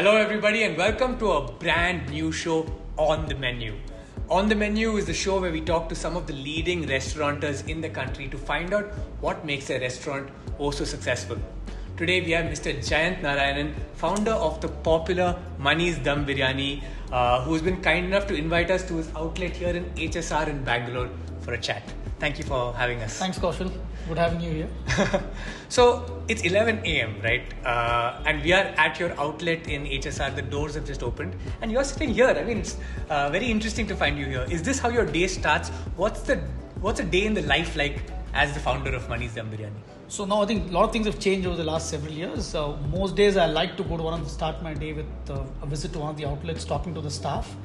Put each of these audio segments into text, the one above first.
Hello, everybody, and welcome to a brand new show, On the Menu. On the Menu is the show where we talk to some of the leading restaurateurs in the country to find out what makes a restaurant oh so successful. Today we have Mr. Jayanth Narayanan, founder of the popular Mani's Dum Biryani, who's been kind enough to invite us to his outlet here in HSR in Bangalore for a chat. Thank you for having us. Thanks, Kaushal. Good having you here. So it's 11 a.m., right? And we are at your outlet in HSR. The doors have just opened, and you're sitting here. I mean, it's very interesting to find you here. Is this how your day starts? What's a day in the life like as the founder of Mani's Dum Biryani? So now I think a lot of things have changed over the last several years. Most days I like to go to start my day with a visit to one of the outlets, talking to the staff.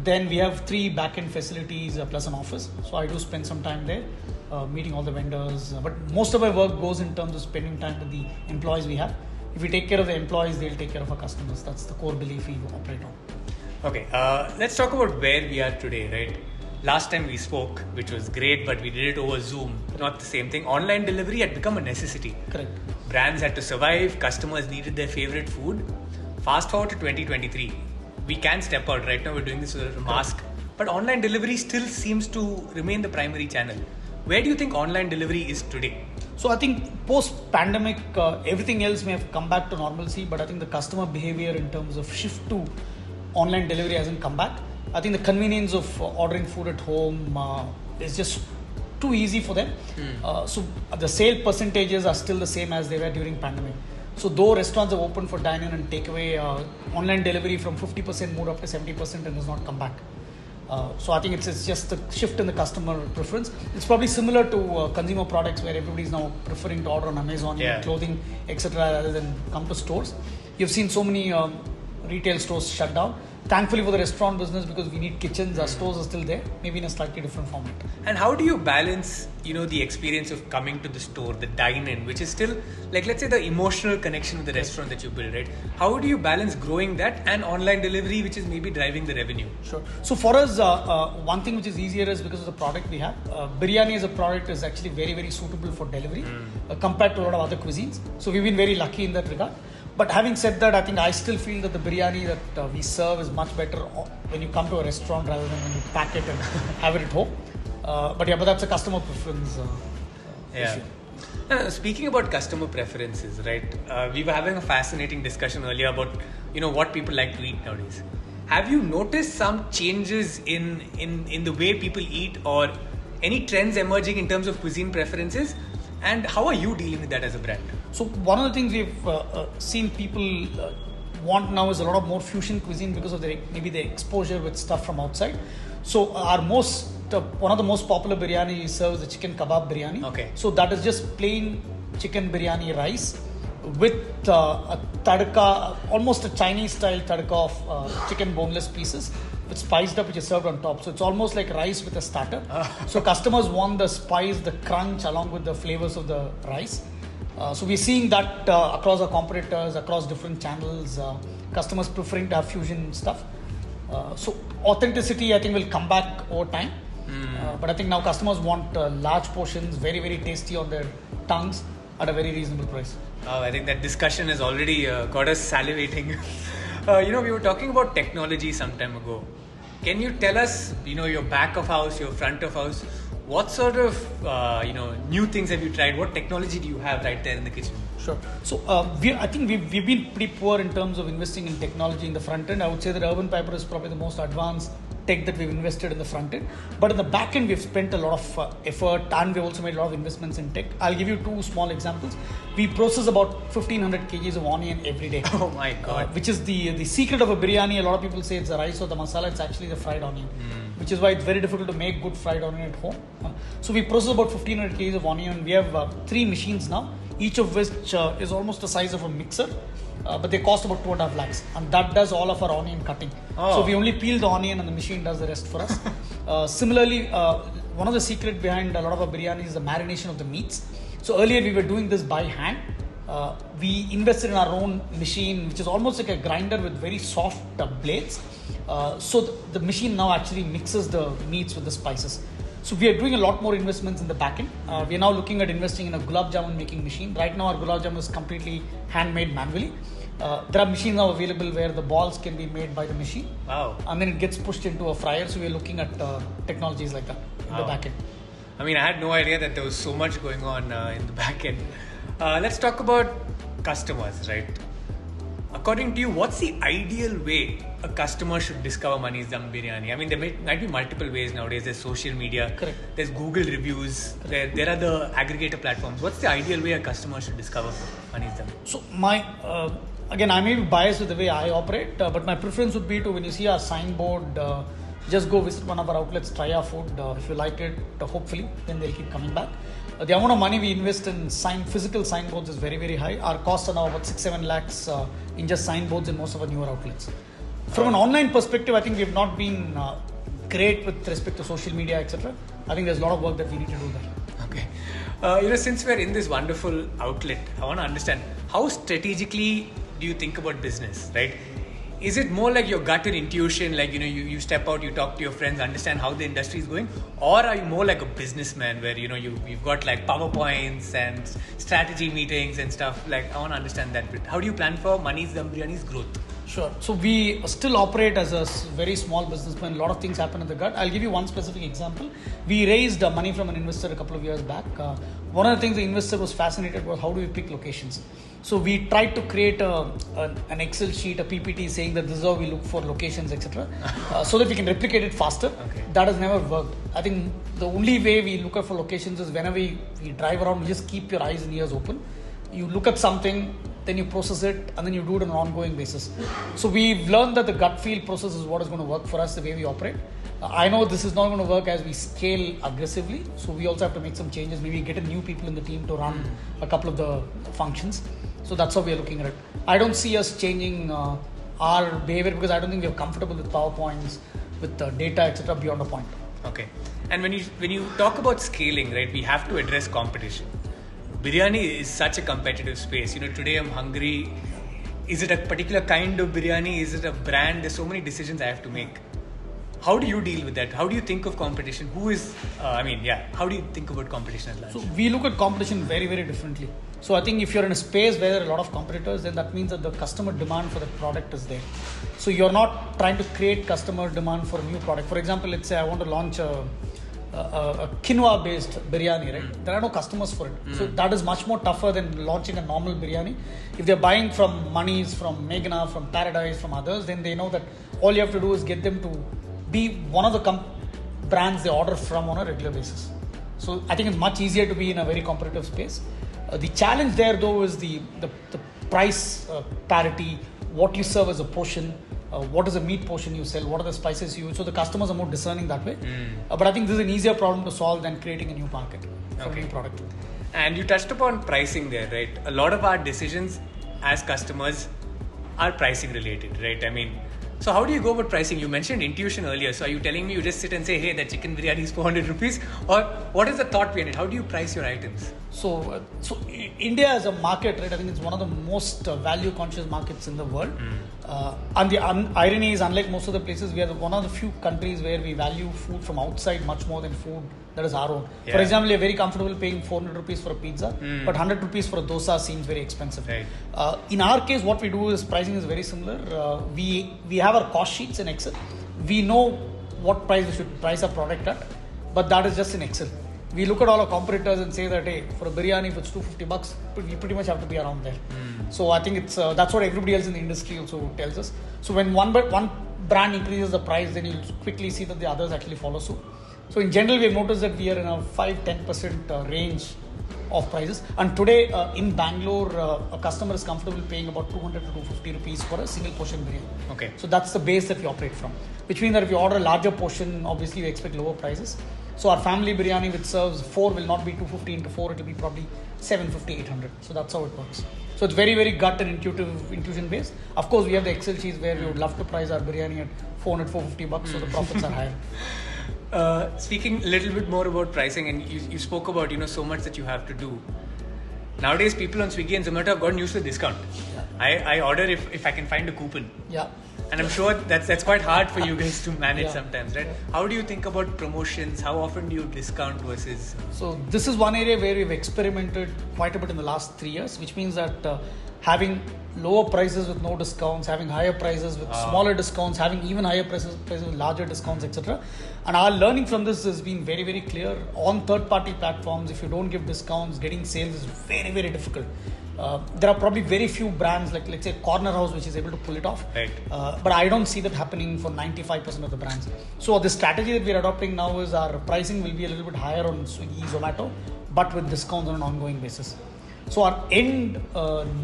Then we have 3 back-end facilities plus an office. So I do spend some time there, meeting all the vendors. But most of my work goes in terms of spending time with the employees we have. If we take care of the employees, they'll take care of our customers. That's the core belief we operate on. Okay, let's talk about where we are today, right? Last time we spoke, which was great, but we did it over Zoom. Not the same thing. Online delivery had become a necessity. Correct. Brands had to survive. Customers needed their favorite food. Fast forward to 2023. We can step out. Right now we're doing this with a mask. But online delivery still seems to remain the primary channel. Where do you think online delivery is today? So I think post-pandemic, everything else may have come back to normalcy, but I think the customer behavior in terms of shift to online delivery hasn't come back. I think the convenience of ordering food at home is just too easy for them. So the sale percentages are still the same as they were during pandemic. So though restaurants have opened for dine-in and takeaway, online delivery from 50% moved up to 70% and has not come back. So I think it's just a shift in the customer preference. It's probably similar to consumer products where everybody's now preferring to order on Amazon, clothing, etc. rather than come to stores. You've seen so many retail stores shut down. Thankfully for the restaurant business, because we need kitchens, our stores are still there, maybe in a slightly different format. And how do you balance, the experience of coming to the store, the dine-in, which is still, like, let's say the emotional connection with the restaurant that you build, right? How do you balance growing that and online delivery, which is maybe driving the revenue? Sure. So for us, one thing which is easier is because of the product we have. Biryani as a product is actually very, very suitable for delivery compared to a lot of other cuisines. So we've been very lucky in that regard. But having said that, I think I still feel that the biryani that we serve is much better when you come to a restaurant rather than when you pack it and have it at home. But that's a customer preference issue. Speaking about customer preferences, right? We were having a fascinating discussion earlier about, what people like to eat nowadays. Have you noticed some changes in the way people eat or any trends emerging in terms of cuisine preferences? And how are you dealing with that as a brand? So one of the things we've seen people want now is a lot of more fusion cuisine because of maybe the exposure with stuff from outside. So our one of the most popular biryani we serve is the chicken kebab biryani. Okay. So that is just plain chicken biryani rice with a tadka, almost a Chinese style tadka of chicken boneless pieces, with spiced up, which is served on top. So it's almost like rice with a starter. So customers want the spice, the crunch along with the flavors of the rice. So we're seeing that across our competitors, across different channels, customers preferring to have fusion stuff. So authenticity, I think, will come back over time. But I think now customers want large portions, very, very tasty on their tongues at a very reasonable price. I think that discussion has already got us salivating. We were talking about technology some time ago. Can you tell us, your back of house, your front of house, what sort of, new things have you tried? What technology do you have right there in the kitchen? Sure. So I think we've been pretty poor in terms of investing in technology in the front end. I would say that UrbanPiper is probably the most advanced tech that we've invested in the front end. But in the back end, we've spent a lot of effort, and we've also made a lot of investments in tech. I'll give you 2 small examples. We process about 1,500 kgs of onion every day. Oh my God. Which is the secret of a biryani. A lot of people say it's the rice or the masala. It's actually the fried onion, which is why it's very difficult to make good fried onion at home. So we process about 1,500 kgs of onion. We have 3 machines now, each of which is almost the size of a mixer. But they cost about 2.5 lakhs, and that does all of our onion cutting. So we only peel the onion and the machine does the rest for us. Similarly, one of the secret behind a lot of our biryani is the marination of the meats. So earlier we were doing this by hand. We invested in our own machine, which is almost like a grinder with very soft blades. So the machine now actually mixes the meats with the spices. So we are doing a lot more investments in the backend. We are now looking at investing in a gulab jamun making machine. Right now our gulab jamun is completely handmade manually. There are machines now available where the balls can be made by the machine. Wow. And then it gets pushed into a fryer. So we're looking at technologies like that in the back end. I mean, I had no idea that there was so much going on in the back end. Let's talk about customers, right? According to you, what's the ideal way a customer should discover Mani's Dum Biryani? I mean, there might be multiple ways nowadays. There's social media. Correct. There's Google reviews. There are the aggregator platforms. What's the ideal way a customer should discover Mani's Dum? So again, I may be biased with the way I operate, but my preference would be to, when you see our signboard, just go visit one of our outlets, try our food. If you like it, hopefully, then they'll keep coming back. The amount of money we invest in physical signboards is very, very high. Our costs are now about 6-7 lakhs in just signboards in most of our newer outlets. From an online perspective, I think we have not been great with respect to social media, etc. I think there's a lot of work that we need to do there. Okay. Since we're in this wonderful outlet, I want to understand, how strategically do you think about business, right? Is it more like your gut and intuition, like, you step out, you talk to your friends, understand how the industry is going? Or are you more like a businessman where, you've got like PowerPoints and strategy meetings and stuff? Like, I want to understand that bit. How do you plan for Mani's Dum Biryani's growth? Sure. So we still operate as a very small businessman. A lot of things happen in the gut. I'll give you one specific example. We raised money from an investor a couple of years back. One of the things the investor was fascinated was, how do we pick locations? So we tried to create an Excel sheet, a PPT saying that this is how we look for locations, etc. So that we can replicate it faster. Okay. That has never worked. I think the only way we look out for locations is whenever we drive around, we just keep your eyes and ears open. You look at something, then you process it, and then you do it on an ongoing basis. So we've learned that the gut feel process is what is going to work for us, the way we operate. I know this is not going to work as we scale aggressively, so we also have to make some changes. Maybe get a new people in the team to run a couple of the functions. So that's how we are looking at it. I don't see us changing our behavior, because I don't think we are comfortable with PowerPoints, with data, etc. beyond a point. Okay. And when you talk about scaling, right, we have to address competition. Biryani is such a competitive space. Today I'm hungry. Is it a particular kind of biryani? Is it a brand? There's so many decisions I have to make. How do you deal with that? How do you think of competition? How do you think about competition at large? So we look at competition very, very differently. So I think if you're in a space where there are a lot of competitors, then that means that the customer demand for the product is there. So you're not trying to create customer demand for a new product. For example, let's say I want to launch a quinoa-based biryani, right? There are no customers for it. So that is much more tougher than launching a normal biryani. If they're buying from Mani's, from Meghna, from Paradise, from others, then they know that all you have to do is get them to be one of the brands they order from on a regular basis. So I think it's much easier to be in a very competitive space. The challenge there, though, is the price parity, what you serve as a portion, what is the meat portion you sell, what are the spices you use. So the customers are more discerning that way. But I think this is an easier problem to solve than creating a new market for a new product. And you touched upon pricing there, right? A lot of our decisions as customers are pricing related, right? I mean, so how do you go about pricing? You mentioned intuition earlier. So are you telling me you just sit and say, hey, that chicken biryani is 400 rupees? Or what is the thought behind it? How do you price your items? So India as a market, right? I think it's one of the most value-conscious markets in the world. And the irony is, unlike most of the places, we are one of the few countries where we value food from outside much more than food that is our own. Yeah. For example, we are very comfortable paying 400 rupees for a pizza, but 100 rupees for a dosa seems very expensive. Right. In our case, what we do is pricing is very similar. We have our cost sheets in Excel. We know what price we should price our product at, but that is just in Excel. We look at all our competitors and say that, hey, for a biryani, if it's $250, we pretty much have to be around there. So I think it's that's what everybody else in the industry also tells us. So when one brand increases the price, then you'll quickly see that the others actually follow suit. So in general, we have noticed that we are in a 5-10% range of prices. And today in Bangalore, a customer is comfortable paying about 200 to 250 rupees for a single portion biryani. Okay. So that's the base that we operate from. Which means that if you order a larger portion, obviously we expect lower prices. So our family biryani, which serves 4, will not be 250 into 4, it will be probably 750, 800. So that's how it works. So it's very, very gut and intuition based. Of course, we have the Excel sheets where we would love to price our biryani at 400, 450 bucks, so the profits are higher. Speaking a little bit more about pricing, and you spoke about so much that you have to do. Nowadays, people on Swiggy and Zomato have gotten used to the discount. Yeah. I order if I can find a coupon. Yeah. And I'm sure that's quite hard for you guys to manage sometimes, right? Yeah. How do you think about promotions? How often do you discount versus... So this is one area where we've experimented quite a bit in the last 3 years, which means that having lower prices with no discounts, having higher prices with smaller discounts, having even higher prices with larger discounts, etc. And our learning from this has been very, very clear. On third-party platforms, if you don't give discounts, getting sales is very, very difficult. There are probably very few brands like, let's say, Corner House, which is able to pull it off. Right. But I don't see that happening for 95% of the brands. So the strategy that we're adopting now is our pricing will be a little bit higher on Swiggy, Zomato, but with discounts on an ongoing basis. So our end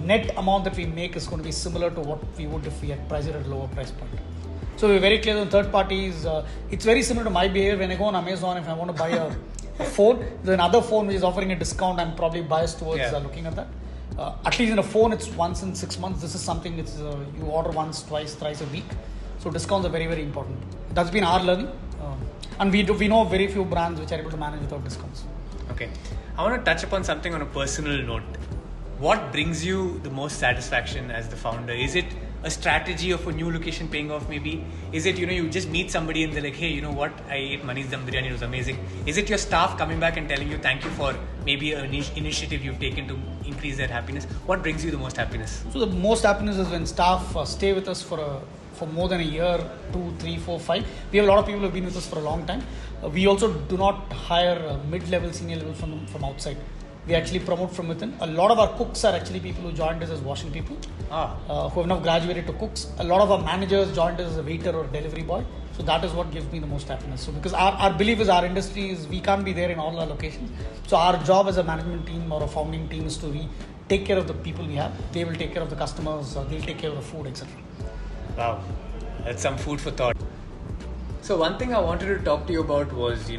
net amount that we make is going to be similar to what we would if we had priced it at a lower price point. So we're very clear on third parties. It's very similar to my behavior when I go on Amazon. If I want to buy a phone, there's another phone which is offering a discount. I'm probably biased towards looking at that. At least in a phone, it's once in 6 months. This is something that's you order once, twice, thrice a week. So discounts are very, very important. That's been our learning. And we know very few brands which are able to manage without discounts. Okay. I want to touch upon something on a personal note. What brings you the most satisfaction as the founder? Is it a strategy of a new location paying off maybe? Is it, you just meet somebody and they're like, hey, you know what? I ate Mani's Dum Biryani, it was amazing. Is it your staff coming back and telling you thank you for maybe an initiative you've taken to increase their happiness? What brings you the most happiness? So the most happiness is when staff stay with us for more than a year, 2, 3, 4, 5. We have a lot of people who have been with us for a long time. We also do not hire mid-level, senior level from outside. We actually promote from within. A lot of our cooks are actually people who joined us as washing people, who have now graduated to cooks. A lot of our managers joined us as a waiter or delivery boy. So that is what gives me the most happiness. So because our belief is our industry is we can't be there in all our locations. So our job as a management team or a founding team is to take care of the people we have. They will take care of the customers. They'll take care of the food, etc. Wow, that's some food for thought. So one thing I wanted to talk to you about was,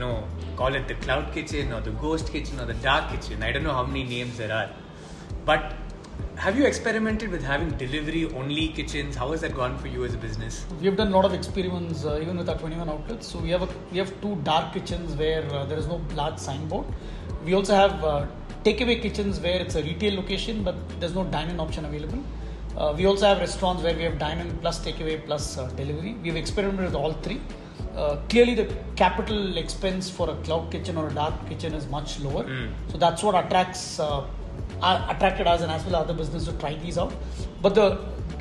call it the cloud kitchen or the ghost kitchen or the dark kitchen. I don't know how many names there are. But have you experimented with having delivery only kitchens? How has that gone for you as a business? We have done a lot of experiments even with our 21 outlets. So we have 2 dark kitchens where there is no large signboard. We also have takeaway kitchens where it's a retail location but there's no dine-in option available. We also have restaurants where we have dine-in plus takeaway plus delivery. We've experimented with all 3. Clearly the capital expense for a cloud kitchen or a dark kitchen is much lower. So that's what attracted us and as well as other businesses to try these out. But the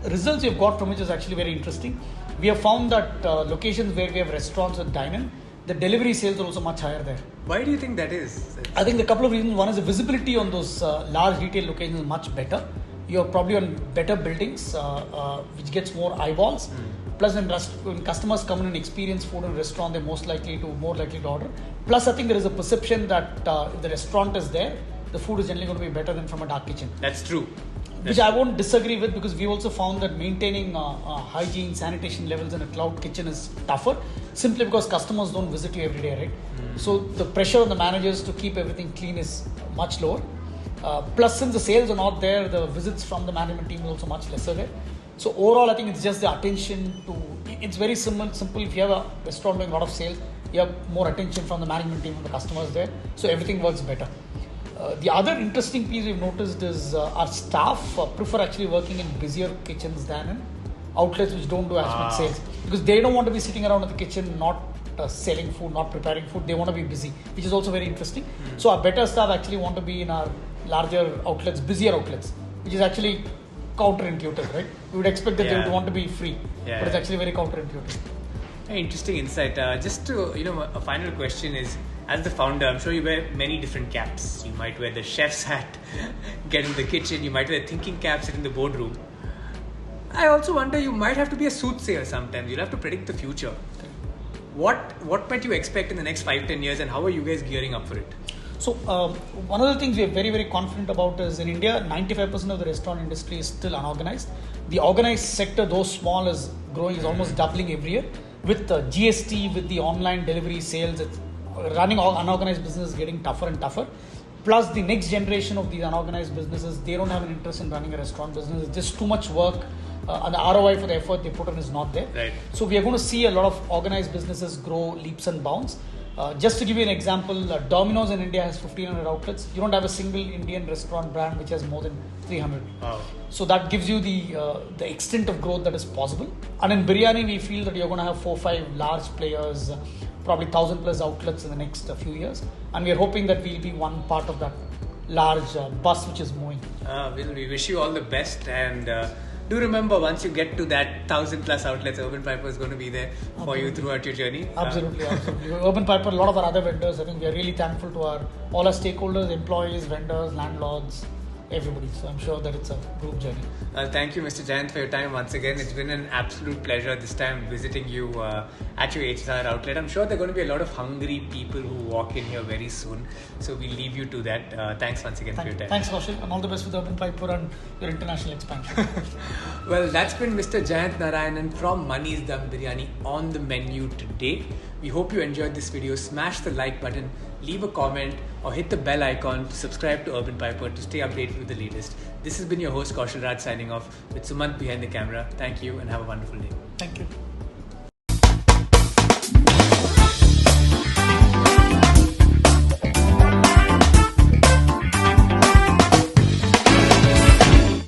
results we've got from it is actually very interesting. We have found that locations where we have restaurants with dine-in, the delivery sales are also much higher there. Why do you think that is? I think there are a couple of reasons. One is the visibility on those large retail locations is much better. You're probably on better buildings, which gets more eyeballs. Plus, when customers come in and experience food in a restaurant, they're more likely to order. Plus, I think there is a perception that if the restaurant is there, the food is generally going to be better than from a dark kitchen. That's true. Which I won't disagree with because we also found that maintaining hygiene, sanitation levels in a cloud kitchen is tougher simply because customers don't visit you every day, right? So the pressure on the managers to keep everything clean is much lower. Plus, since the sales are not there, the visits from the management team is also much lesser there. So overall, I think it's just the attention to. It's very simple. If you have a restaurant doing a lot of sales, you have more attention from the management team and the customers there. So everything works better. The other interesting piece we've noticed is our staff prefer actually working in busier kitchens than in outlets which don't do as much sales because they don't want to be sitting around in the kitchen not selling food, not preparing food. They want to be busy, which is also very interesting. So our better staff actually want to be in our larger outlets, busier outlets, which is actually counterintuitive, right? We would expect that they would want to be free, but it's actually very counterintuitive. Interesting insight. Just to, a final question is, as the founder, I'm sure you wear many different caps. You might wear the chef's hat, get in the kitchen. You might wear a thinking cap, sit in the boardroom. I also wonder, you might have to be a soothsayer sometimes. You'll have to predict the future. What might you expect in the next 5-10 years and how are you guys gearing up for it? So one of the things we are very, very confident about is in India, 95% of the restaurant industry is still unorganized. The organized sector, though small, is growing, is almost doubling every year. With the GST, with the online delivery sales, it's running unorganized business is getting tougher and tougher. Plus the next generation of these unorganized businesses, they don't have an interest in running a restaurant business. It's just too much work. And the ROI for the effort they put in is not there. Right. So we are going to see a lot of organized businesses grow leaps and bounds. Just to give you an example, Domino's in India has 1,500 outlets. You don't have a single Indian restaurant brand which has more than 300. Wow. So that gives you the extent of growth that is possible. And in biryani, we feel that you're going to have 4-5 large players, probably 1,000 plus outlets in the next few years. And we're hoping that we'll be one part of that large bus which is moving. We wish you all the best, and do remember, once you get to that 1,000 plus outlets, UrbanPiper is going to be there for you throughout your journey. Absolutely. UrbanPiper, a lot of our other vendors, I think we are really thankful to all our stakeholders, employees, vendors, landlords, everybody. So I'm sure that it's a group journey. Thank you, Mr. Jayanth, for your time once again. It's been an absolute pleasure this time visiting you at your HSR outlet. I'm sure there are going to be a lot of hungry people who walk in here very soon. So we'll leave you to that. Thanks once again for your time. Thanks, Kaushal, and all the best with UrbanPiper and your international expansion. Well, that's been Mr. Jayanth Narayanan from Money's Dum Biryani on the menu today. We hope you enjoyed this video. Smash the like button, leave a comment, or hit the bell icon to subscribe to UrbanPiper to stay updated with the latest. This has been your host Kaushal Raj signing off with Sumant behind the camera. Thank you and have a wonderful day. Thank you.